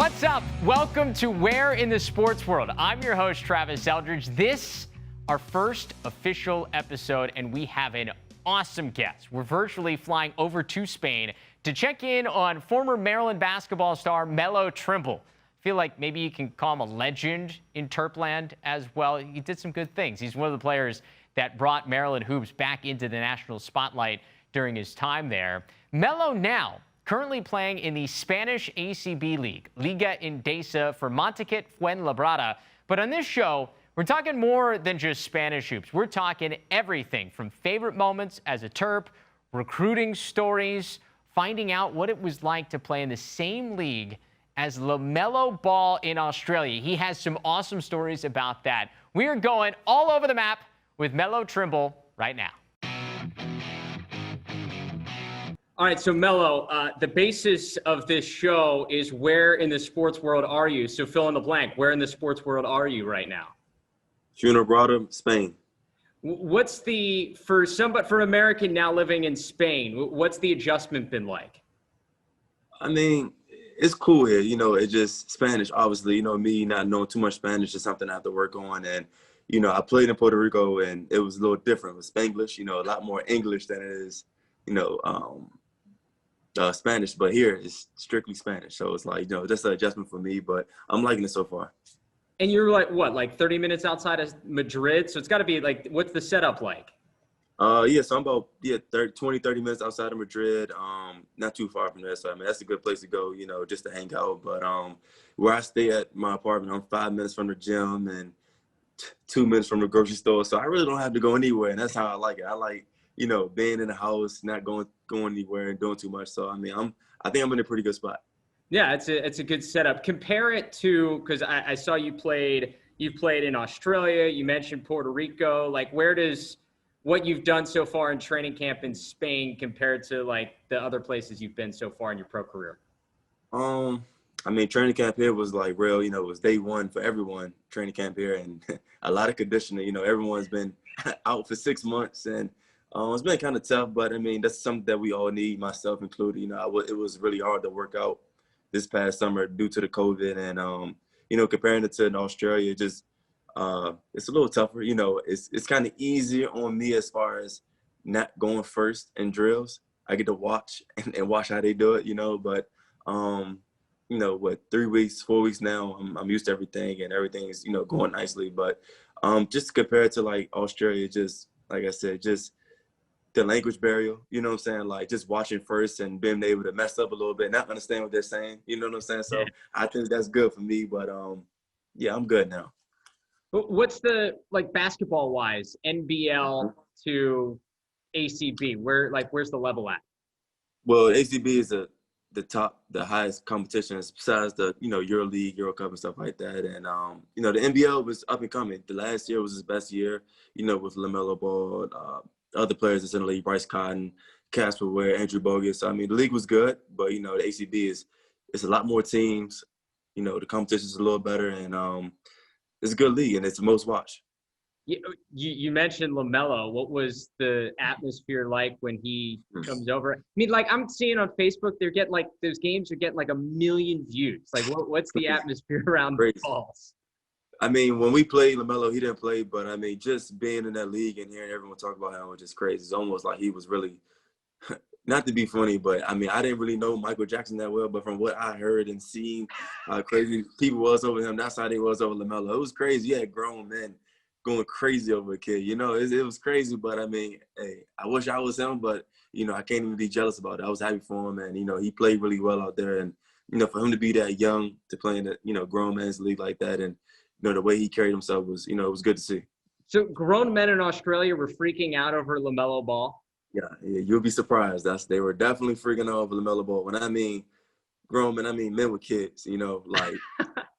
What's up? Welcome to Where in the Sports World. I'm your host, Travis Eldridge. This, our first official episode, and we have an awesome guest. We're virtually flying over to Spain to check in on former Maryland basketball star Melo Trimble. I feel like maybe you can call him a legend in Terpland as well. He did some good things. He's one of the players that brought Maryland hoops back into the national spotlight during his time there. Melo now currently playing in the Spanish ACB League, Liga Endesa for Montaquit Fuenlabrada. But on this show, we're talking more than just Spanish hoops. We're talking everything from favorite moments as a Terp, recruiting stories, finding out what it was like to play in the same league as LaMelo Ball in Australia. He has some awesome stories about that. We are going all over the map with Melo Trimble right now. All right, so Melo, the basis of this show is where in the sports world are you? So fill in the blank. Where in the sports world are you right now? Fuenlabrada, Spain. What's for an American now living in Spain, what's the adjustment been like? I mean, it's cool here. You know, it's just Spanish, obviously. You know, me not knowing too much Spanish is something I have to work on. And, you know, I played in Puerto Rico, and it was a little different with Spanglish, you know, a lot more English than it is, you know, Spanish. But here it's strictly Spanish. So it's like, you know, just an adjustment for me. But I'm liking it so far. And you're like, what, like 30 minutes outside of Madrid? So it's got to be like, what's the setup like? Yeah, so I'm about 30 minutes outside of Madrid. Not too far from there. So I mean, that's a good place to go, you know, just to hang out. But where I stay at my apartment, I'm 5 minutes from the gym and 2 minutes from the grocery store. So I really don't have to go anywhere, and that's how I like it. I like, you know, being in the house, not going anywhere and doing too much. So I mean, I think I'm in a pretty good spot. Yeah, it's a good setup. Compare it to, because I saw you played in Australia. You mentioned Puerto Rico. Like, where does what you've done so far in training camp in Spain compared to like the other places you've been so far in your pro career? I mean, training camp here was like real, you know, it was day one for everyone, training camp here, and a lot of conditioning. You know, everyone's been out for 6 months, and it's been kind of tough, but I mean, that's something that we all need, myself included. You know, it was really hard to work out this past summer due to the COVID, and you know, comparing it to Australia, just it's a little tougher. You know, it's kind of easier on me as far as not going first in drills. I get to watch and watch how they do it. You know, but you know, 3 weeks, 4 weeks now, I'm used to everything, and everything's, you know, going nicely. But just compared to like Australia, just like I said, just the language barrier, you know what I'm saying? Like just watching first and being able to mess up a little bit, not understand what they're saying, you know what I'm saying? So I think that's good for me, but yeah, I'm good now. What's the, like basketball wise, NBL to ACB? Where's the level at? Well, ACB is the highest competition besides the, you know, EuroLeague, Euro Cup and stuff like that. And, you know, the NBL was up and coming. The last year was his best year, you know, with LaMelo Ball, other players that's in the league, Bryce Cotton, Casper Ware, Andrew Bogut. I mean, the league was good, but, you know, the ACB it's a lot more teams. You know, the competition is a little better, and it's a good league, and it's the most watched. You mentioned LaMelo. What was the atmosphere like when he comes over? I mean, like I'm seeing on Facebook, they're getting like those games are getting like 1 million views. Like, what's the atmosphere around the balls? I mean, when we played LaMelo, he didn't play, but I mean, just being in that league and hearing everyone talk about him was just crazy. It's almost like he was really, not to be funny, but I mean, I didn't really know Michael Jackson that well, but from what I heard and seen how crazy people was over him, that's how they was over LaMelo. It was crazy. You had grown men going crazy over a kid. You know, it was crazy, but I mean, hey, I wish I was him, but, you know, I can't even be jealous about it. I was happy for him, and, you know, he played really well out there. And, you know, for him to be that young, to play in a, you know, grown man's league like that, and, you know, the way he carried himself was, you know, it was good to see. So grown men in Australia were freaking out over LaMelo Ball? Yeah, you'll be surprised. They were definitely freaking out over LaMelo Ball. When I mean grown men, I mean men with kids, you know, like,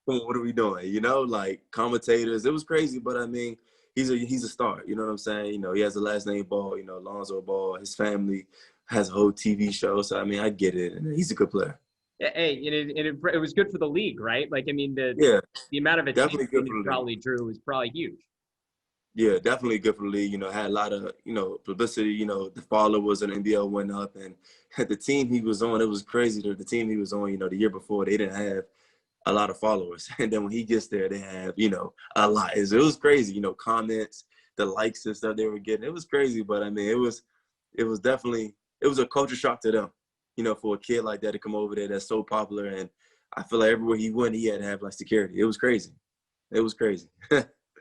what are we doing? You know, like commentators. It was crazy, but I mean, he's a star. You know what I'm saying? You know, he has the last name Ball, you know, Lonzo Ball. His family has a whole TV show. So, I mean, I get it. And he's a good player. Hey, it was good for the league, right? Like, I mean, the amount of attention he probably drew was probably huge. Yeah, definitely good for the league. You know, had a lot of, you know, publicity. You know, the followers in the NBL went up, and the team he was on, it was crazy. The team he was on, you know, the year before, they didn't have a lot of followers. And then when he gets there, they have, a lot. It was crazy, comments, the likes and stuff they were getting. It was crazy, but I mean, it was definitely, it was a culture shock to them, for a kid like that to come over there that's so popular. And I feel like everywhere he went, he had to have like security. It was crazy. It was crazy.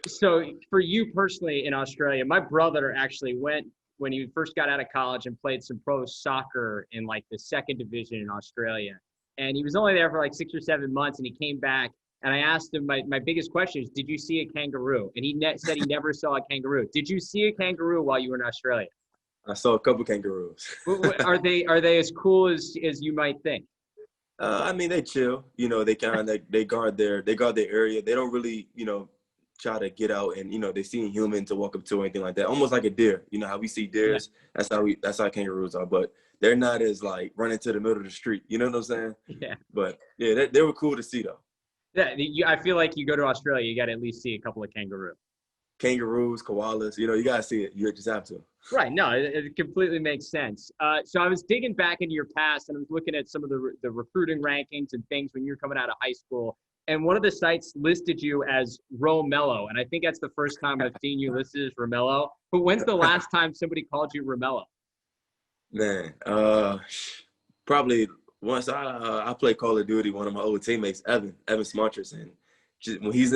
So for you personally in Australia, my brother actually went when he first got out of college and played some pro soccer in like the second division in Australia. And he was only there for like 6 or 7 months, and he came back. And I asked him, my biggest question is, did you see a kangaroo? And he said he never saw a kangaroo. Did you see a kangaroo while you were in Australia? I saw a couple kangaroos. Are they as cool as you might think? I mean, they chill. They kind of they guard their area. They don't really, try to get out and they see a human to walk up to or anything like that. Almost like a deer. You know how we see deers. Yeah. That's how kangaroos are. But they're not as like running to the middle of the street. You know what I'm saying? Yeah. But yeah, they were cool to see though. Yeah, I feel like you go to Australia, you got to at least see a couple of kangaroos. Kangaroos, koalas, you got to see it. You just have to. Right. No, it completely makes sense. So I was digging back into your past, and I was looking at some of the recruiting rankings and things when you were coming out of high school. And one of the sites listed you as Romello. And I think that's the first time I've seen you listed as Romello. But when's the last time somebody called you Romello? Man, probably once I play Call of Duty, one of my old teammates, Evan Smarters, and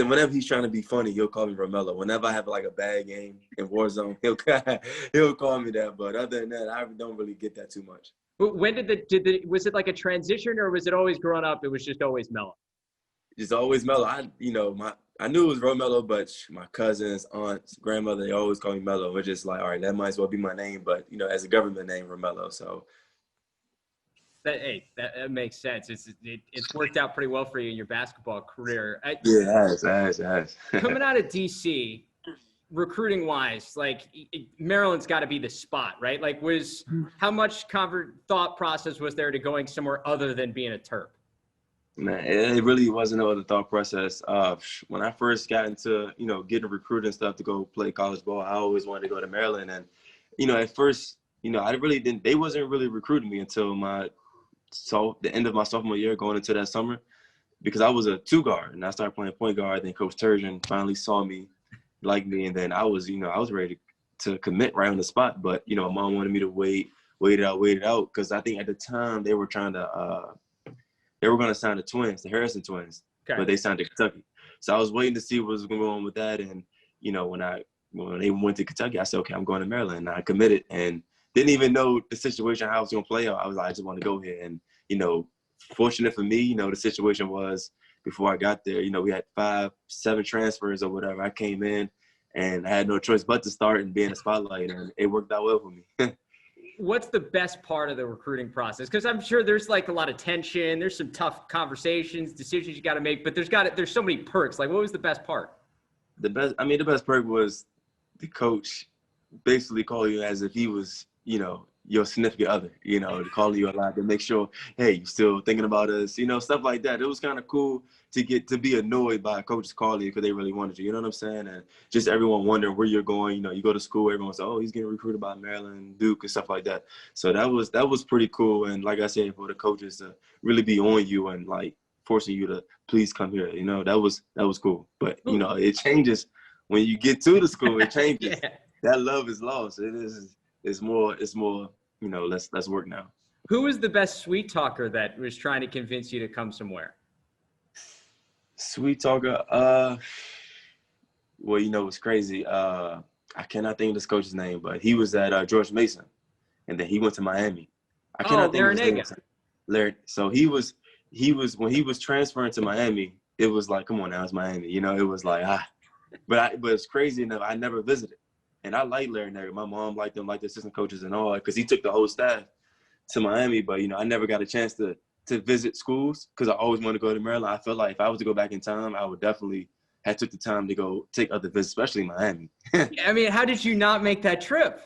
whenever he's trying to be funny, he'll call me Romello. Whenever I have like a bad game in Warzone, he'll call me that. But other than that, I don't really get that too much. When was it like a transition, or was it always growing up? It was just always Mello. Just always Mello. I knew it was Romello, but my cousins, aunts, grandmother, they always call me Mello. We're just like, all right, that might as well be my name, but as a government name, Romello. So. That makes sense. It's worked out pretty well for you in your basketball career. Yeah, it has. Coming out of DC, recruiting wise, like Maryland's got to be the spot, right? Like, how much thought process was there to going somewhere other than being a Terp? Man, it really wasn't no other thought process. When I first got into, getting recruited and stuff to go play college ball, I always wanted to go to Maryland. And, at first, I really didn't, they wasn't really recruiting me until the end of my sophomore year going into that summer, because I was a 2-guard and I started playing point guard. Then Coach Turgeon finally saw me, liked me. And then I was ready to commit right on the spot. But, my mom wanted me to wait it out. Cause I think at the time they were trying to, they were going to sign the Harrison twins, okay, but they signed to Kentucky. So I was waiting to see what was going on with that. And, when they went to Kentucky, I said, okay, I'm going to Maryland. And I committed and didn't even know the situation, how I was going to play out. I was like, I just want to go here. And, fortunate for me, the situation was before I got there, we had 5-7 transfers or whatever. I came in and I had no choice but to start and be in the spotlight. And it worked out well for me. What's the best part of the recruiting process? Because I'm sure there's like a lot of tension. There's some tough conversations, decisions you got to make, but there's so many perks. Like, what was the best part? The best perk was the coach basically call you as if he was, your significant other, to call you a lot to make sure, hey, you still thinking about us, stuff like that. It was kind of cool to get to be annoyed by coaches calling you because they really wanted you. You know what I'm saying? And just everyone wondering where you're going. You go to school, everyone's like, oh, he's getting recruited by Maryland, Duke, and stuff like that. So that was pretty cool. And like I said, for the coaches to really be on you and like forcing you to please come here, that was cool. But it changes when you get to the school. It changes. Yeah. That love is lost. It's more, let's work now. Who was the best sweet talker that was trying to convince you to come somewhere? Sweet talker? Well, it's crazy. I cannot think of this coach's name, but he was at George Mason, and then he went to Miami. I cannot think of his name. Larry. So he was when he was transferring to Miami, it was like, come on now, it's Miami. It was like, but it's crazy enough. I never visited. And I like Larry Nager. My mom liked him, like the assistant coaches and all, because he took the whole staff to Miami. But, I never got a chance to visit schools because I always wanted to go to Maryland. I felt like if I was to go back in time, I would definitely have took the time to go take other visits, especially Miami. I mean, how did you not make that trip?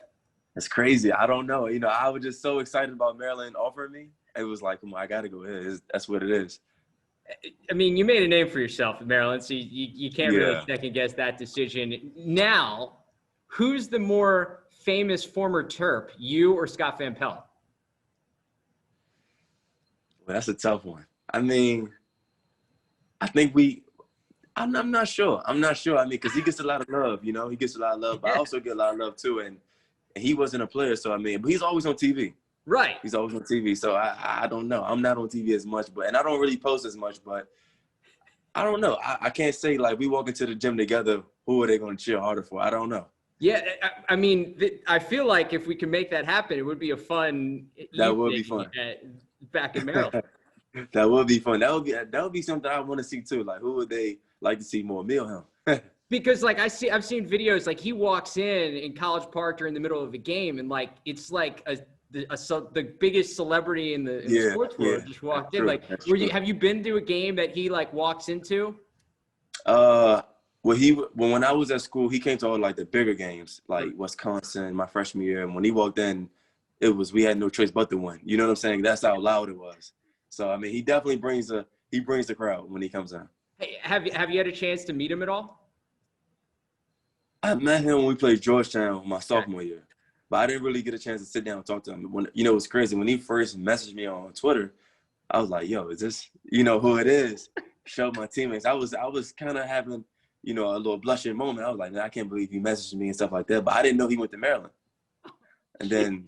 That's crazy. I don't know. I was just so excited about Maryland offering me. It was like, come on, I got to go here. That's what it is. I mean, you made a name for yourself in Maryland, so you can't really second guess that decision. Now, who's the more famous former Terp, you or Scott Van Pelt? Well, that's a tough one. I mean, I think I'm not sure. I'm not sure. I mean, because he gets a lot of love, you know. He gets a lot of love, but I also get a lot of love too. And he wasn't a player, so I mean, but he's always on TV. Right. He's always on TV. So I don't know. I'm not on TV as much, and I don't really post as much, but I don't know. I can't say, like, we walk into the gym together, who are they going to cheer harder for? I don't know. Yeah, I mean, I feel like if we can make that happen, it would be a fun That would be fun. Back in Maryland. That would be fun. That would be something I want to see too. Like, who would they like to see more? Me or him? Because like I've seen videos, like he walks in College Park during the middle of a game, and like it's like the biggest celebrity in the sports world just walked in. Like, have you been to a game that he like walks into? When I was at school, he came to all like the bigger games, like Wisconsin, my freshman year. And when he walked in, we had no choice but to win. You know what I'm saying? That's how loud it was. So I mean, he definitely brings the crowd when he comes in. Hey, have you had a chance to meet him at all? I met him when we played Georgetown my sophomore year, but I didn't really get a chance to sit down and talk to him. When, you know, it was crazy. When he first messaged me on Twitter, I was like, yo, is this, you know, who it is? Showed my teammates. I was kind of having, you know, a little blushing moment. I was like, man, I can't believe he messaged me and stuff like that. But I didn't know he went to Maryland. And then,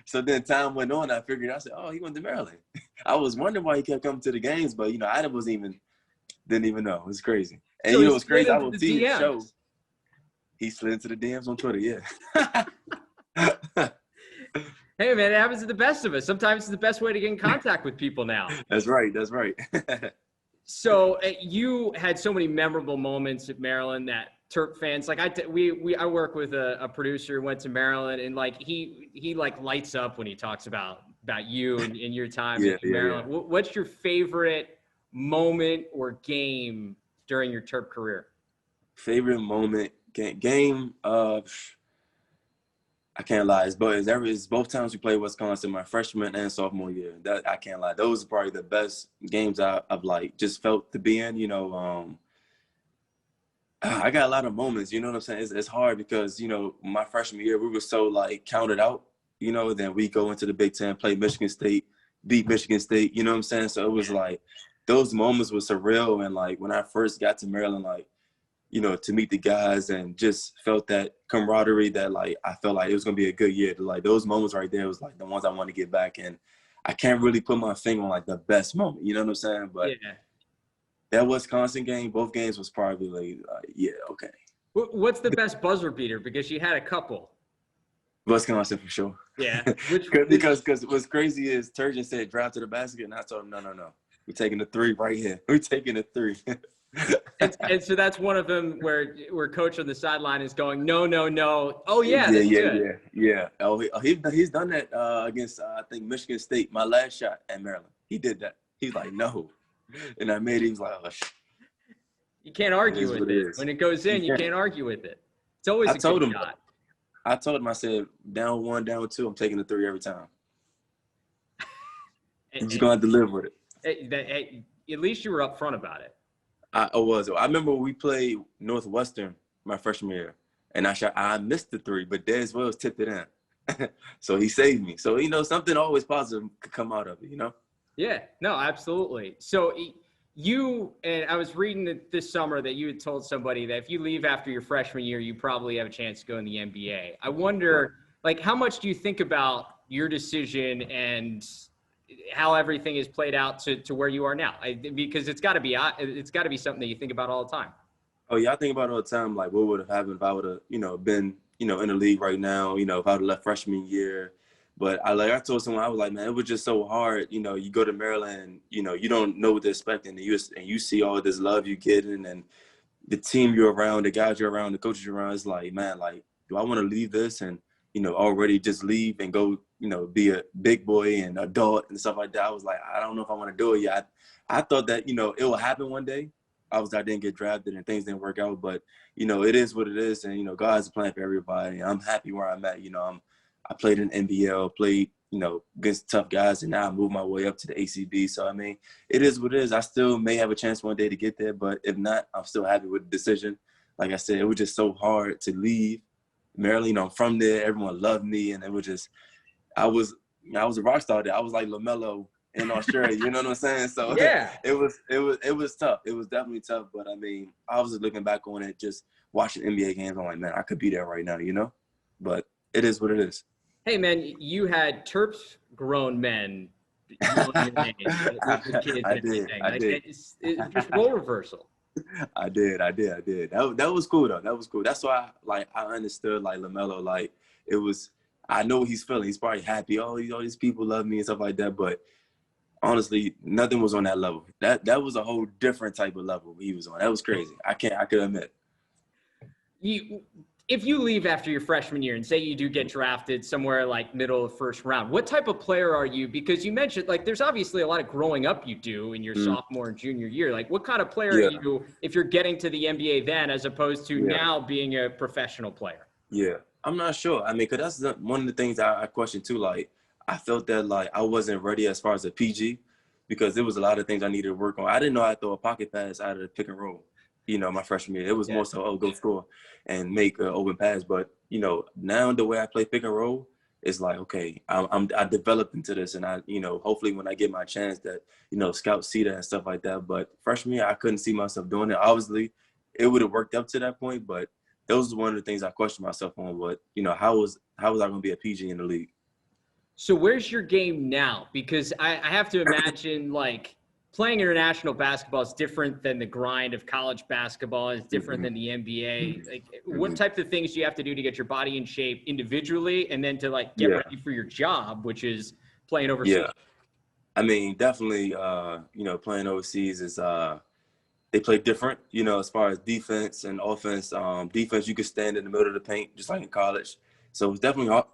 so then time went on. I said, oh, he went to Maryland. I was wondering why he kept coming to the games, but, you know, I didn't even know. It was crazy. And, so you know, it was crazy. I would see the show. He slid into the DMs on Twitter, yeah. Hey, man, it happens to the best of us. Sometimes it's the best way to get in contact with people now. That's right. That's right. So you had so many memorable moments at Maryland that Terp fans, like I work with a producer who went to Maryland, and like he like lights up when he talks about you and your time in Maryland. Yeah. What's your favorite moment or game during your Terp career? Favorite moment, game. I can't lie. It's both times we played Wisconsin, my freshman and sophomore year. That I can't lie. Those are probably the best games I've like just felt to be in. You know, I got a lot of moments. You know what I'm saying? It's hard because, you know, my freshman year we were so like counted out. You know, then we go into the Big Ten, play Michigan State, beat Michigan State. You know what I'm saying? So it was like those moments were surreal. And like when I first got to Maryland, like, you know, to meet the guys and just felt that camaraderie that, like, I felt like it was going to be a good year. Like, those moments right there was, like, the ones I want to get back. And I can't really put my finger on, like, the best moment. You know what I'm saying? But that Wisconsin game, both games was probably, like, yeah, okay. What's the best buzzer beater? Because you had a couple. Wisconsin for sure. Yeah. Because what's crazy is Turgeon said drive to the basket, and I told him, no. We're taking the three right here. We're taking the three. and so that's one of them where coach on the sideline is going, no. Oh yeah. Yeah. Oh, he's done that against I think Michigan State. My last shot at Maryland, he did that. He's like, no, and I made it. He was like, oh, you can't argue with it. When it goes in, you can't argue with it. It's always a good shot. I told him, I said, down one, down two, I'm taking the three every time. You're just gonna have to live with it. At least you were upfront about it. I was. I remember we played Northwestern my freshman year, and I missed the three, but Des Wells tipped it in. So he saved me. So, you know, something always positive could come out of it, you know? Yeah, no, absolutely. So and I was reading this summer that you had told somebody that if you leave after your freshman year, you probably have a chance to go in the NBA. I wonder, like, how much do you think about your decision and how everything is played out to where you are now? Because it's got to be something that you think about all the time. Oh yeah, I think about it all the time. Like, what would have happened if I would have, you know, been, you know, in the league right now? You know, if I would have left freshman year. But I told someone, I was like, man, it was just so hard. You know, you go to Maryland, you know, you don't know what they're expecting, and you see all this love you're getting, and the team you're around, the guys you're around, the coaches you're around. It's like, man, like, do I want to leave this and, you know, already just leave and go, you know, be a big boy and adult and stuff like that? I was like, I don't know if I want to do it yet. I thought that, you know, it will happen one day. I didn't get drafted and things didn't work out, but, you know, it is what it is. And, you know, God has a plan for everybody. I'm happy where I'm at. You know, I played in NBL, played, you know, against tough guys, and now I moved my way up to the ACB. So, I mean, it is what it is. I still may have a chance one day to get there, but if not, I'm still happy with the decision. Like I said, it was just so hard to leave Maryland. You know, I'm from there. Everyone loved me, and it was just, I was a rock star there. I was like LaMelo in Australia. You know what I'm saying? So Yeah. it was tough. It was definitely tough. But I mean, I was looking back on it, just watching NBA games. I'm like, man, I could be there right now, you know? But it is what it is. Hey, man, you had Terps grown men yelling your name with kids and I did. everything. I Like, did. it's just role reversal. I did. That was cool though. That was cool. That's why I understood like LaMelo. Like it was. I know what he's feeling. He's probably happy. Oh, all these people love me and stuff like that. But honestly, nothing was on that level. That was a whole different type of level he was on. That was crazy. I could admit. If you leave after your freshman year and say you do get drafted somewhere like middle of first round, what type of player are you? Because you mentioned like there's obviously a lot of growing up you do in your sophomore and junior year. Like what kind of player are you if you're getting to the NBA then as opposed to now being a professional player? Yeah, I'm not sure. I mean, because that's one of the things I question too. Like I felt that like I wasn't ready as far as a PG because there was a lot of things I needed to work on. I didn't know I'd throw a pocket pass out of the pick and roll. You know, my freshman year, it was more so, oh, go score and make an open pass. But you know, now the way I play pick and roll is like, okay, I developed into this, and hopefully when I get my chance, that scouts see that and stuff like that. But freshman year, I couldn't see myself doing it. Obviously, it would have worked up to that point, but those was one of the things I questioned myself on. But how was I going to be a PG in the league? So where's your game now? Because I have to imagine like playing international basketball is different than the grind of college basketball. It's different than the NBA. Like, what type of things do you have to do to get your body in shape individually, and then to like get ready for your job, which is playing overseas? Yeah, I mean, definitely. Playing overseas is they play different. As far as defense and offense. Defense, you can stand in the middle of the paint just like in college. So it's definitely hard.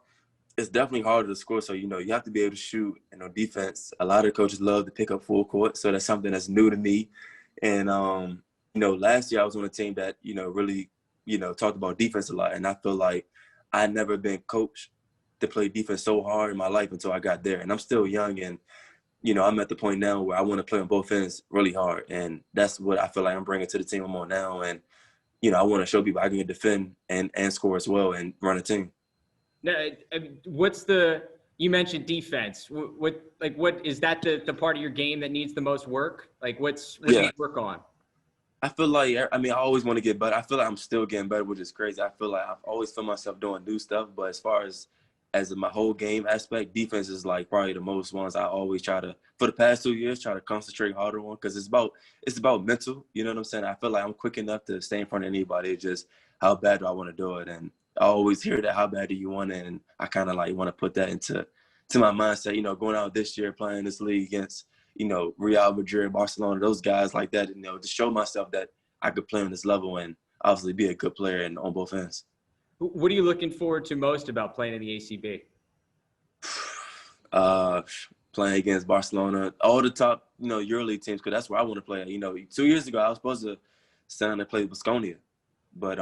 It's definitely harder to score. So, you have to be able to shoot. Defense, a lot of coaches love to pick up full court. So that's something that's new to me. And, last year I was on a team that, really, talked about defense a lot. And I feel like I never been coached to play defense so hard in my life until I got there. And I'm still young. And, I'm at the point now where I want to play on both ends really hard. And that's what I feel like I'm bringing to the team I'm on now. And, I want to show people I can defend and score as well and run a team. Now, you mentioned defense. What is that the part of your game that needs the most work? Like what do you work on? I feel like, I always want to get better. I feel like I'm still getting better, which is crazy. I feel like I've always felt myself doing new stuff. But as far as my whole game aspect, defense is like probably the most ones I always try to, for the past 2 years, try to concentrate harder on because it's about mental. You know what I'm saying? I feel like I'm quick enough to stay in front of anybody. It's just how bad do I want to do it? And I always hear that, how bad do you want it? And I kind of like want to put that into my mindset, going out this year, playing this league against, Real Madrid, Barcelona, those guys like that, to show myself that I could play on this level and obviously be a good player and on both ends. What are you looking forward to most about playing in the ACB? Playing against Barcelona, all the top, EuroLeague teams, because that's where I want to play. 2 years ago, I was supposed to sign and play with Baskonia, but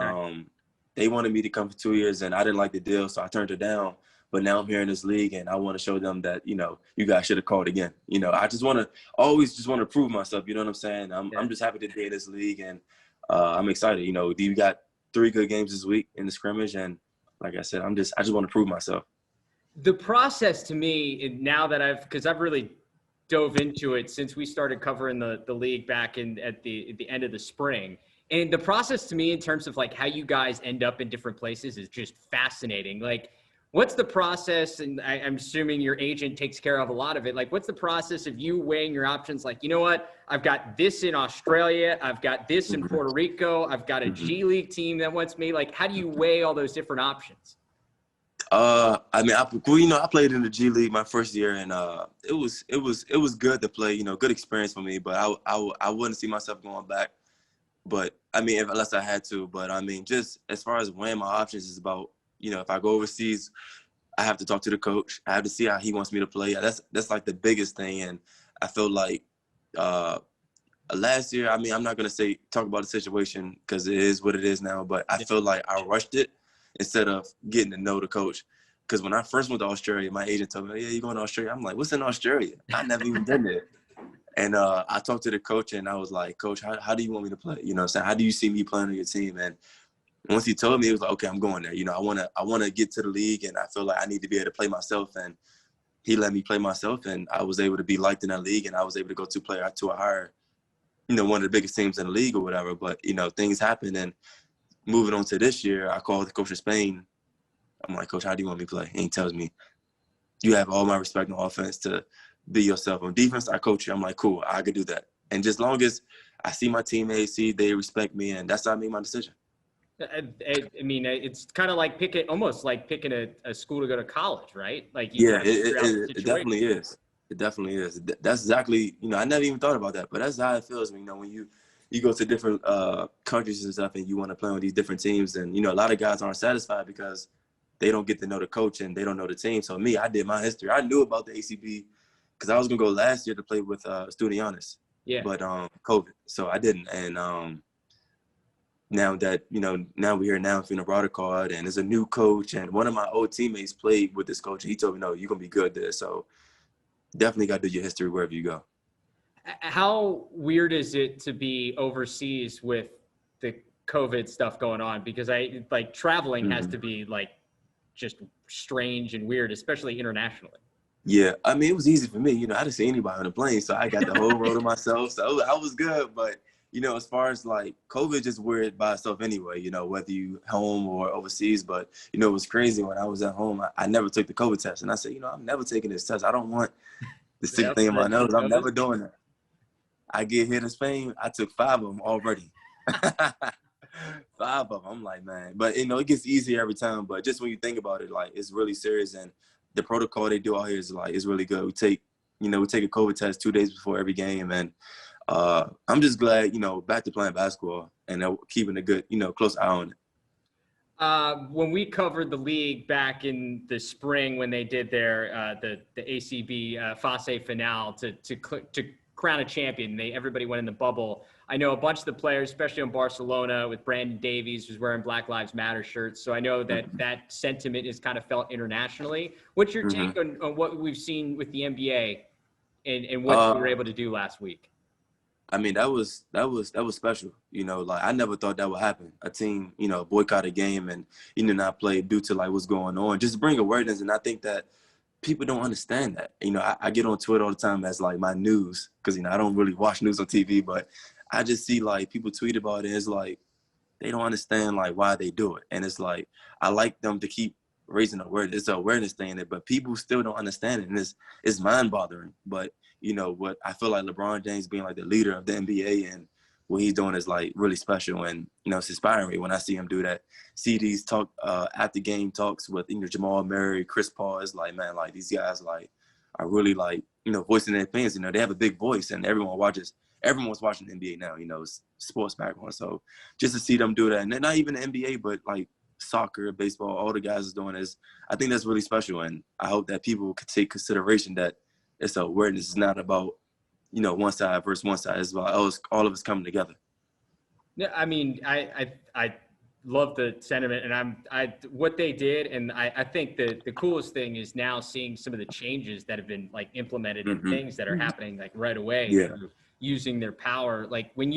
they wanted me to come for 2 years, and I didn't like the deal, so I turned it down. But now I'm here in this league, and I want to show them that, you guys should have called again. I just want to prove myself. You know what I'm saying? I'm just happy to be in this league, and I'm excited. You got 3 good games this week in the scrimmage, and like I said, I just want to prove myself. The process to me, now that because I've really dove into it since we started covering the league back at the end of the spring. And the process to me in terms of like how you guys end up in different places is just fascinating. Like, what's the process? And I'm assuming your agent takes care of a lot of it. Like, what's the process of you weighing your options? Like, you know what? I've got this in Australia. I've got this in Puerto Rico. I've got a G League team that wants me. Like, how do you weigh all those different options? I played in the G League my first year, and it was good to play. Good experience for me. But I wouldn't see myself going back. But unless I had to. But just as far as weighing my options is about, if I go overseas, I have to talk to the coach. I have to see how he wants me to play. That's like the biggest thing. And I feel like last year, I'm not going to talk about the situation because it is what it is now, but I feel like I rushed it instead of getting to know the coach. Because when I first went to Australia, my agent told me, oh, yeah, you're going to Australia? I'm like, what's in Australia? I never even been there. And I talked to the coach, and I was like, Coach, how do you want me to play? You know what I'm saying? How do you see me playing on your team? And once he told me, it was like, okay, I'm going there. I want to get to the league, and I feel like I need to be able to play myself. And he let me play myself, and I was able to be liked in that league, and I was able to go to a higher, one of the biggest teams in the league or whatever. But, things happened, and moving on to this year, I called the coach of Spain. I'm like, Coach, how do you want me to play? And he tells me, you have all my respect on offense to be yourself. On defense, I coach you. I'm like, cool, I could do that. And just long as I see my teammates, they respect me, and that's how I make my decision. I mean, it's kind of like almost like picking a school to go to college, right? Like, it definitely is. It definitely is. That's exactly, I never even thought about that, but that's how it feels. When you go to different countries and stuff, and you want to play on these different teams, and a lot of guys aren't satisfied because they don't get to know the coach and they don't know the team. So me, I did my history. I knew about the ACB because I was gonna go last year to play with Estudiantes. Yeah. But COVID, so I didn't. And now that now we're here now, I'm feeling a broader card, and there's a new coach, and one of my old teammates played with this coach, and he told me, no, you're gonna be good there. So definitely got to do your history wherever you go. How weird is it to be overseas with the COVID stuff going on? Because traveling has to be just strange and weird, especially internationally. Yeah, I mean, it was easy for me. I didn't see anybody on the plane, so I got the whole road to myself. So I was good. But, as far as COVID just weird by itself anyway, whether you home or overseas. But, it was crazy when I was at home. I never took the COVID test. And I said, I'm never taking this test. I don't want the sick thing in my nose. I'm never doing that. I get here to Spain. I took 5 of them already. 5 of them. I'm like, man. But, it gets easier every time. But just when you think about it, it's really serious. And the protocol they do out here is really good. We take a COVID test 2 days before every game. And I'm just glad, back to playing basketball and keeping a good, close eye on it. When we covered the league back in the spring when they did their the ACB Fase finale to crown a champion, everybody went in the bubble. I know a bunch of the players, especially in Barcelona with Brandon Davies, who's wearing Black Lives Matter shirts. So I know that sentiment is kind of felt internationally. What's your take on what we've seen with the NBA and what you were able to do last week? I mean, that was special. I never thought that would happen. A team, boycott a game and not play due to what's going on. Just bring awareness, and I think that people don't understand that. I get on Twitter all the time as my news because I don't really watch news on TV, but I just see people tweet about it. It's they don't understand why they do it, and it's I like them to keep raising awareness. It's an awareness thing, but people still don't understand it, and it's mind bothering. But what I feel like LeBron James being the leader of the NBA and what he's doing is really special, and it's inspiring me when I see him do that. See these talk after game talks with Jamal Murray, Chris Paul. Is man, these guys are really voicing their opinions. They have a big voice, and everyone's watching the NBA now. It's sports background, so just to see them do that, and then not even the NBA, but soccer, baseball, all the guys is doing I think that's really special, and I hope that people could take consideration that it's awareness. It's not about one side versus one side. It's about all of us coming together. Yeah, I mean, I love the sentiment, and what they did, and I think the coolest thing is now seeing some of the changes that have been implemented and things that are happening right away. Yeah. Using their power. When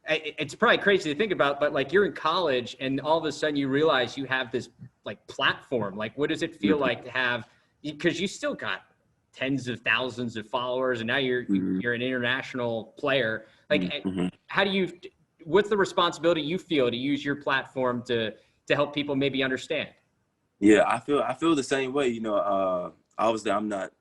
it's probably crazy to think about, but you're in college and all of a sudden you realize you have this platform. What does it feel like to have, because you still got tens of thousands of followers and now you're an international player. How do you, what's the responsibility you feel to use your platform to help people maybe understand? Yeah, I feel the same way. Obviously I'm not,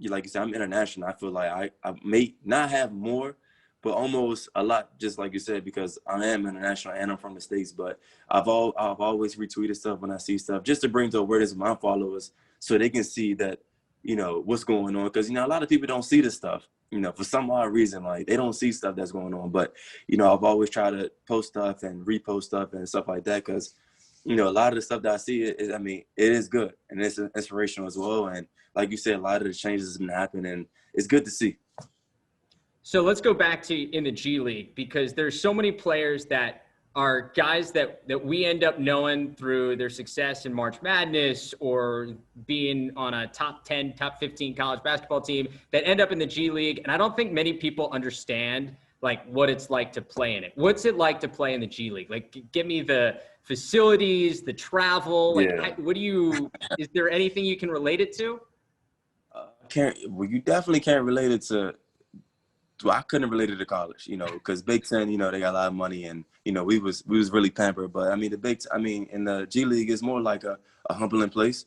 like you said, I'm international. I feel like I may not have more, but almost a lot, just like you said, because I am international and I'm from the States. But I've always retweeted stuff when I see stuff, just to bring to awareness of my followers so they can see that, what's going on. Because, a lot of people don't see this stuff, for some odd reason, they don't see stuff that's going on. But, I've always tried to post stuff and repost stuff and stuff like that because, a lot of the stuff that I see, it is good and it's inspirational as well. And like you said, a lot of the changes have been happening and it's good to see. So let's go back to in the G League, because there's so many players that are guys that we end up knowing through their success in March Madness or being on a top 10, top 15 college basketball team that end up in the G League. And I don't think many people understand what it's like to play in it. What's it like to play in the G League? Give me the facilities, the travel. What is there anything you can relate it to? can't. Well, you definitely can't relate it to. Well, I couldn't relate it to college, because Big Ten, they got a lot of money, and we was really pampered. But I mean, in the G League, it's more like a humbling place.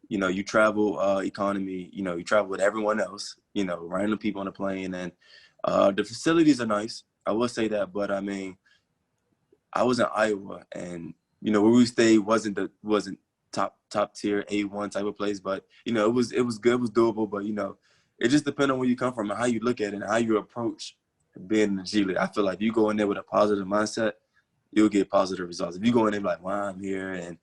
You travel economy. You travel with everyone else. Random people on the plane, and the facilities are nice. I will say that, but I mean, I was in Iowa, and where we stayed wasn't top tier A1 type of place, but it was good, it was doable, but it just depends on where you come from and how you look at it and how you approach being in the G League. I feel like if you go in there with a positive mindset, you'll get positive results. If you go in there like, "Why I'm here," and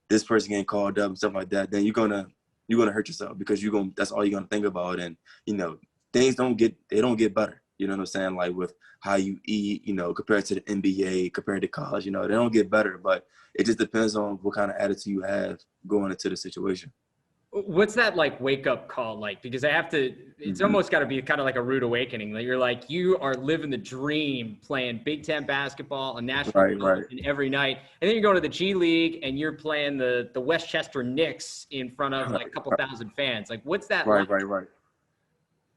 this person getting called up and stuff like that, then you're gonna hurt yourself because that's all you're gonna think about, and things don't get better. You know what I'm saying? Like with how you eat, compared to the NBA, compared to college, they don't get better, but it just depends on what kind of attitude you have going into the situation. What's that like wake up call like? Because it's almost got to be kind of like a rude awakening. Like you are living the dream playing Big Ten basketball on national television every night. And then you go to the G League and you're playing the Westchester Knicks in front of like a couple thousand fans. Like what's that like? Right.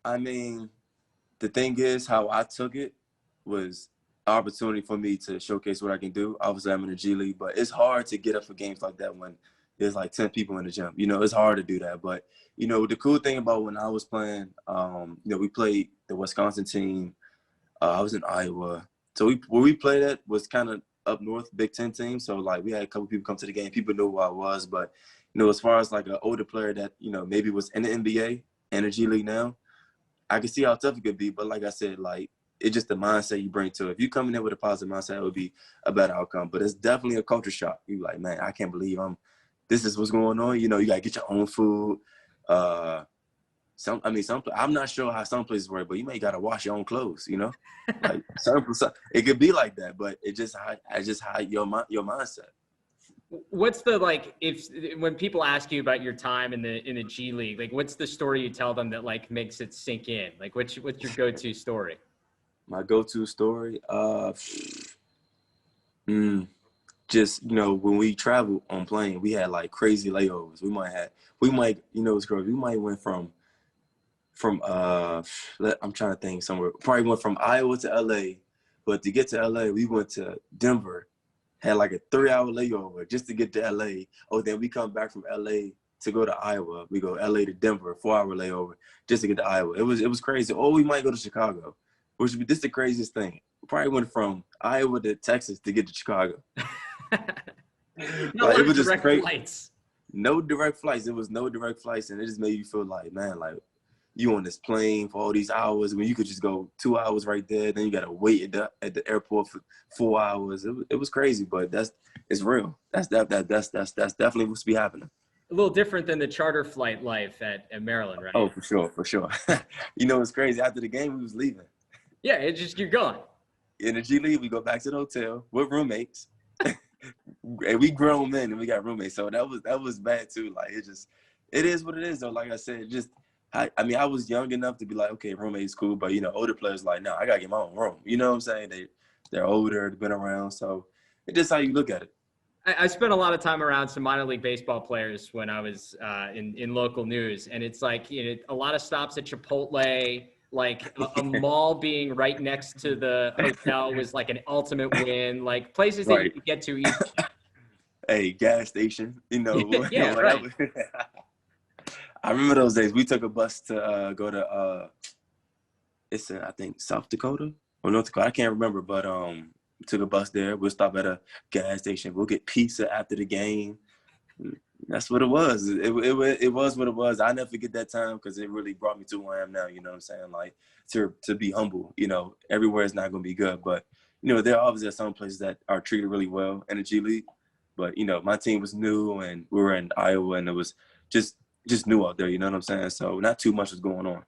I mean, the thing is how I took it was an opportunity for me to showcase what I can do. Obviously, I'm in the G League, but it's hard to get up for games like that when there's like 10 people in the gym. It's hard to do that. But, the cool thing about when I was playing, we played the Wisconsin team. I was in Iowa. So where we played at was kind of up north, Big Ten team. So, like, we had a couple people come to the game. People knew who I was. But, as far as like an older player that, maybe was in the NBA and the G League now, I can see how tough it could be. But like I said, like, it's just the mindset you bring to it. If you come in there with a positive mindset, it would be a better outcome. But it's definitely a culture shock. You're like, man, I can't believe this is what's going on. You got to get your own food. I'm not sure how some places work, but you may got to wash your own clothes, Like it could be like that, but it's just how your mindset. What's the when people ask you about your time in the G League, like what's the story you tell them that like makes it sink in? Like what's your go-to story? My go-to story, just when we travel on plane, we had like crazy layovers. We might it's crazy. We might went from I'm trying to think somewhere. Probably went from Iowa to LA, but to get to LA, we went to Denver. Had like a 3-hour layover just to get to LA. Oh, then we come back from LA to go to Iowa. We go LA to Denver, 4-hour layover just to get to Iowa. It was crazy. Or we might go to Chicago, which would be the craziest thing. We probably went from Iowa to Texas to get to Chicago. No, it was just direct flights. No direct flights. It was no direct flights, and it just made you feel like, man, like you on this plane for all these hours when you could just go 2 hours right there. Then you got to wait at the airport for 4 hours. It was crazy, but it's real. That's definitely what's be happening. A little different than the charter flight life at Maryland, right? Oh, for sure. It's crazy. After the game, we was leaving. Yeah, it's just you're gone. In the G League, we go back to the hotel with roommates. And we grown men and we got roommates. So that was bad too. Like it is what it is though. Like I said, I was young enough to be like, okay, roommate's cool, but older players like, no, I gotta get my own room. You know what I'm saying? They're older, they've been around, so it's just how you look at it. I spent a lot of time around some minor league baseball players when I was in local news, and it's like a lot of stops at Chipotle. Like a mall being right next to the hotel was like an ultimate win. Like places that you could get to easily. Hey, gas station, Yeah, right. I remember those days. We took a bus to go to I think South Dakota or North Dakota. I can't remember, but we took a bus there. We'll stop at a gas station. We'll get pizza after the game. That's what it was. It was what it was. I never forget that time because it really brought me to where I am now. You know what I'm saying? Like to be humble. Everywhere is not going to be good, but there are obviously some places that are treated really well in the G League. But my team was new and we were in Iowa and it was just new out there. You know what I'm saying? So not too much was going on.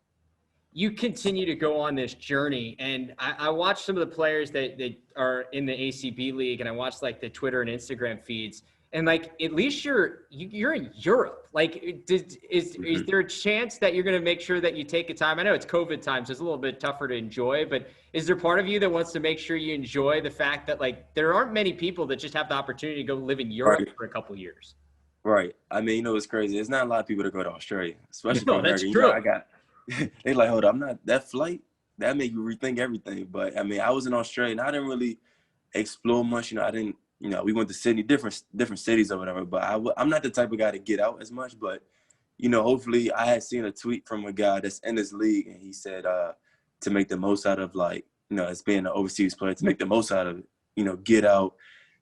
You continue to go on this journey, and I watch some of the players that are in the ACB League, and I watch like the Twitter and Instagram feeds. And like, at least you're in Europe. Like, is there a chance that you're going to make sure that you take a time? I know it's COVID time, so it's a little bit tougher to enjoy, but is there part of you that wants to make sure you enjoy the fact that like, there aren't many people that just have the opportunity to go live in Europe for a couple of years? Right. I mean, it's crazy. There's not a lot of people that go to Australia, especially No, from that's America. true. they like, hold up, I'm not that flight. That make you rethink everything. But I mean, I was in Australia and I didn't really explore much. You know, I didn't. You know, we went to Sydney, different cities or whatever. But I'm not the type of guy to get out as much. But you know, hopefully, I had seen a tweet from a guy that's in this league, and he said to make the most out of, like, you know, as being an overseas player, to make the most out of it. You know, get out,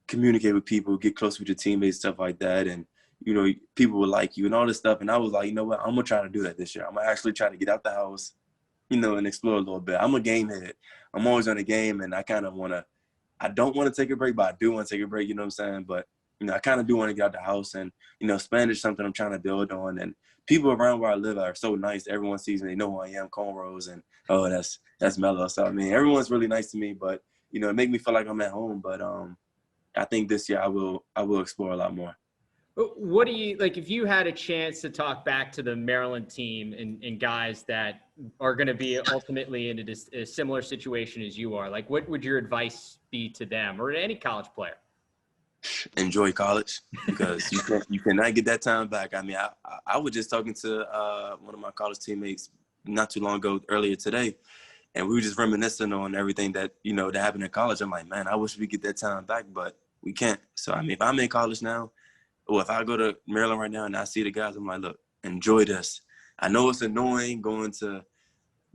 communicate with people, get close with your teammates, stuff like that, and you know, people will like you and all this stuff. And I was like, you know what, I'm gonna try to do that this year. I'm gonna actually try to get out the house, you know, and explore a little bit. I'm a game head. I'm always on a game, and I kind of want to. I don't want to take a break, but I do want to take a break. You know what I'm saying? But you know, I kind of do want to get out the house, and you know, Spanish is something I'm trying to build on. And people around where I live are so nice. Everyone sees me, they know who I am, cornrows, and oh, that's Melo. So I mean, everyone's really nice to me, but you know, it make me feel like I'm at home. But I think this year I will explore a lot more. What do you like if you had a chance to talk back to the Maryland team and guys that are going to be ultimately in a similar situation as you are? Like, what would your advice be to them or to any college player? Enjoy college, because you cannot get that time back. I mean, I was just talking to one of my college teammates not too long ago, earlier today, and we were just reminiscing on everything that, you know, that happened in college. I'm like, man, I wish we could get that time back, but we can't. So I mean, if I'm in college now, or if I go to Maryland right now and I see the guys, I'm like, look, enjoy this. I know it's annoying going to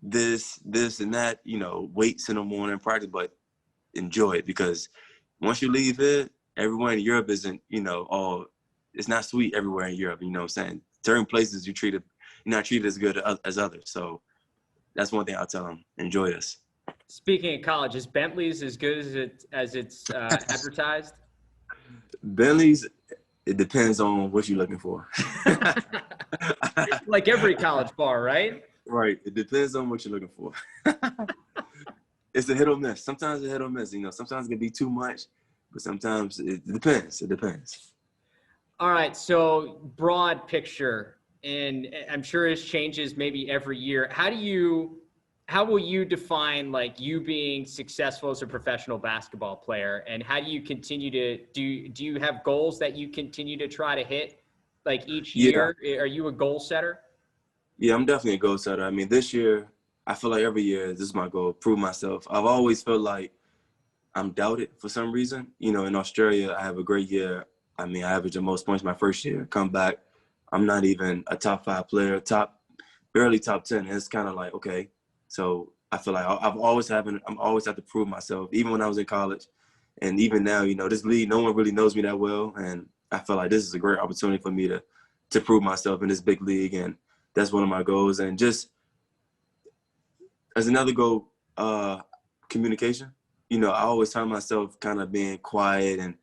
this and that, you know, weights in the morning, practice, but enjoy it, because once you leave it, everywhere in Europe isn't, you know, it's not sweet everywhere in Europe, you know what I'm saying? Certain places you're not treated as good as others. So that's one thing I'll tell them, enjoy this. Speaking of college, is Bentley's as good as it's advertised? Bentley's, it depends on what you're looking for. Like every college bar, right? Right. It depends on what you're looking for. It's a hit or miss. Sometimes it's a hit or miss. You know, sometimes it can be too much, but sometimes it depends. It depends. All right. So broad picture, and I'm sure it changes maybe every year. How will you define like you being successful as a professional basketball player, and how do you continue to do you have goals that you continue to try to hit like each year? Are you a goal setter? Yeah, I'm definitely a goal setter. I mean, this year, I feel like every year this is my goal, prove myself. I've always felt like I'm doubted for some reason. You know, in Australia, I have a great year. I mean, I averaged the most points my first year. Come back, I'm not even a top 5 player, barely top 10. And it's kind of like, okay. So I feel like I'm always have to prove myself, even when I was in college. And even now, you know, this league, no one really knows me that well. And I feel like this is a great opportunity for me to prove myself in this big league. And that's one of my goals. And just as another goal, communication. You know, I always find myself kind of being quiet and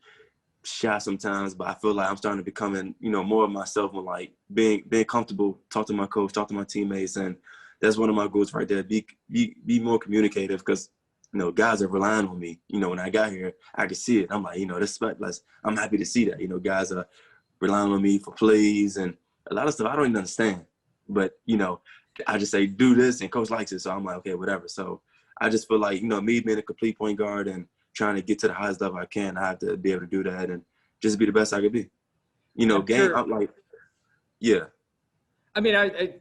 shy sometimes, but I feel like I'm starting to becoming, you know, more of myself and like being comfortable, talk to my coach, talk to my teammates. And that's one of my goals right there. Be more communicative, because, you know, guys are relying on me. You know, when I got here, I could see it. I'm like, you know, this I'm happy to see that. You know, guys are relying on me for plays and a lot of stuff I don't even understand. But, you know, I just say, do this, and coach likes it. So I'm like, okay, whatever. So I just feel like, you know, me being a complete point guard and trying to get to the highest level I can, I have to be able to do that and just be the best I could be. You know, I'm like, yeah. I mean,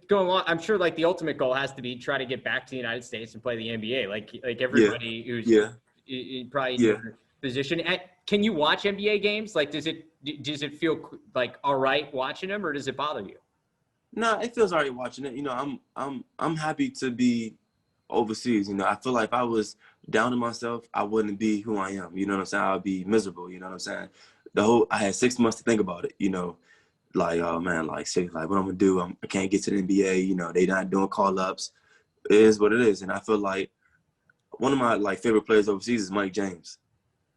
going on, I'm sure like the ultimate goal has to be try to get back to the United States and play the NBA. Like everybody who's probably in your position. Can you watch NBA games? Like, does it feel like all right watching them, or does it bother you? No, it feels all right watching it. You know, I'm happy to be overseas. You know, I feel like if I was down on myself, I wouldn't be who I am. You know what I'm saying? I'd be miserable. You know what I'm saying? I had 6 months to think about it. You know, like, oh man, like, say, like, what I'm gonna do? I can't get to the NBA. You know, they not doing call ups. It is what it is. And I feel like one of my like favorite players overseas is Mike James.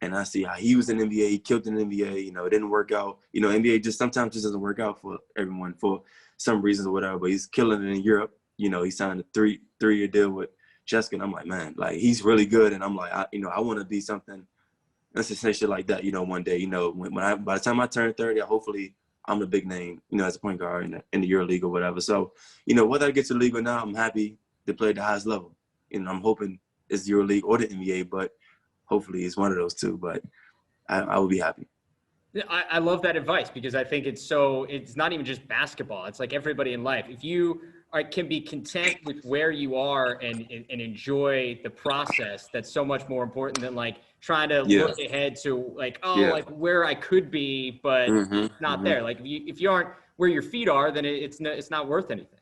And I see how he was in the NBA, he killed in the NBA, you know, it didn't work out. You know, NBA sometimes just doesn't work out for everyone for some reasons or whatever, but he's killing it in Europe. You know, he signed a three-year deal with Cheska, and I'm like, man, like, he's really good. And I'm like, I want to be something, let's just say shit like that, you know, one day. You know, by the time I turn 30, hopefully I'm the big name, you know, as a point guard in the EuroLeague or whatever. So, you know, whether I get to the league or not, I'm happy to play at the highest level. And I'm hoping it's the EuroLeague or the NBA, but hopefully it's one of those two, but I will be happy. I love that advice, because I think it's not even just basketball. It's like everybody in life. If you can be content with where you are and enjoy the process, that's so much more important than like trying to look ahead to like, like where I could be, but it's not there. Like if you aren't where your feet are, then it's not worth anything.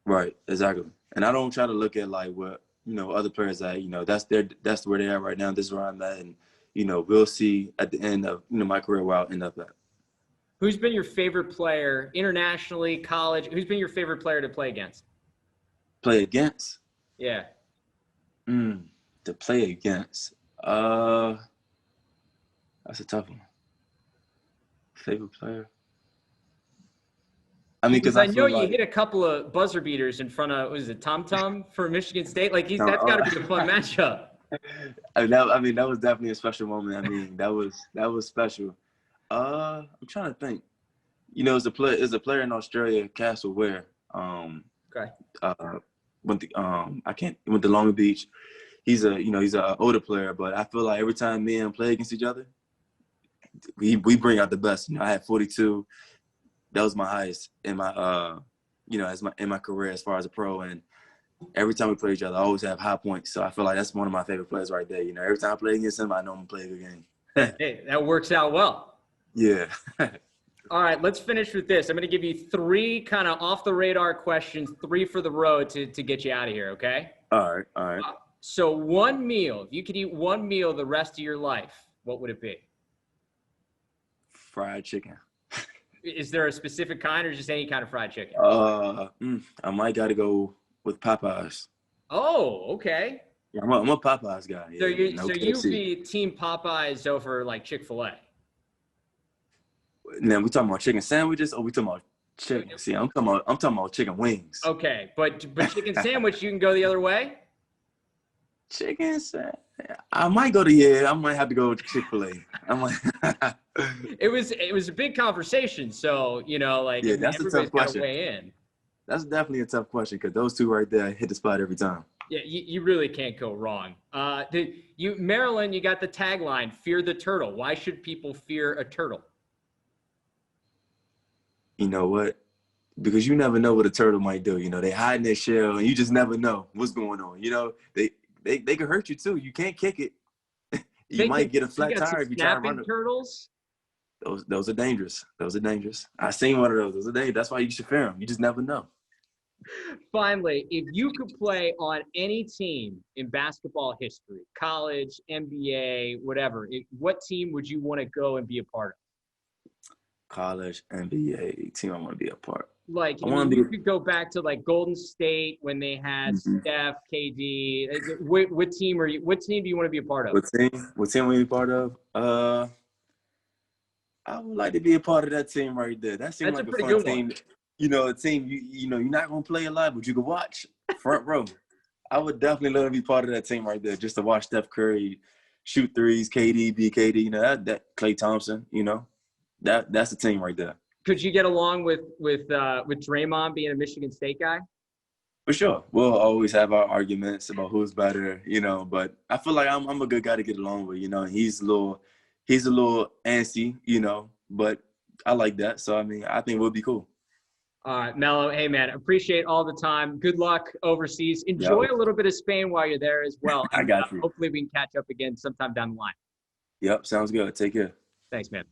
Right, exactly. And I don't try to look at like what, other players that, that's where they are right now. This is where I'm at. And, we'll see at the end of, my career where I'll end up at. Who's been your favorite player internationally, college? Who's been your favorite player to play against? Play against? Yeah. To play against. That's a tough one. Favorite player? I mean, because I know you hit a couple of buzzer beaters in front of, was it Tom Tom for Michigan State? Like that's got to be a fun matchup. I mean, that was definitely a special moment. I mean, that was special. I'm trying to think. There's a player in Australia, Castle Ware. Okay. Went to Long Beach. He's a older player, but I feel like every time me and him play against each other, we bring out the best. I had 42. That was my highest in my in my career as far as a pro. And every time we play each other, I always have high points. So I feel like that's one of my favorite players right there. Every time I play against him, I know I'm gonna play a good game. Hey, that works out well. Yeah. All right, let's finish with this. I'm going to give you 3 kind of off the radar questions, 3 for the road to get you out of here, okay? All right. So one meal, if you could eat one meal the rest of your life, what would it be? Fried chicken. Is there a specific kind or just any kind of fried chicken? I might got to go with Popeyes. Oh, okay. Yeah, I'm a Popeyes guy. So yeah, you'd be team Popeyes over like Chick-fil-A? Now we talking about chicken sandwiches, or we talking about chicken? See, I'm talking about chicken wings. Okay, but chicken sandwich, you can go the other way. Chicken sandwich. I might have to go with Chick-fil-A. It was a big conversation, so that's a tough question. Weigh in. That's definitely a tough question because those two right there hit the spot every time. Yeah, you really can't go wrong. Maryland, you got the tagline, "Fear the turtle." Why should people fear a turtle? You know what? Because you never know what a turtle might do. They hide in their shell, and you just never know what's going on. They can hurt you too. You can't kick it. You might get a flat tire if you try to run it. Turtles. Those are dangerous. I seen one of those. Those are dangerous. That's why you should fear them. You just never know. Finally, if you could play on any team in basketball history, college, NBA, whatever, what team would you want to go and be a part of? College, NBA team I want to be a part. Like, you could go back to like Golden State when they had Steph, KD. What team do you want to be a part of? What team want to be a part of? I would like to be a part of that team right there. That seems like a fun team. A team you're not gonna play a lot, but you can watch front row. I would definitely love to be part of that team right there, just to watch Steph Curry shoot threes, KD be KD. That Klay Thompson. That's the team right there. Could you get along with Draymond being a Michigan State guy? For sure. We'll always have our arguments about who's better, but I feel like I'm a good guy to get along with, he's a little antsy, but I like that. So, I think we'll be cool. All right, Melo. Hey, man, appreciate all the time. Good luck overseas. Enjoy a little bit of Spain while you're there as well. I got you. Hopefully we can catch up again sometime down the line. Yep, sounds good. Take care. Thanks, man.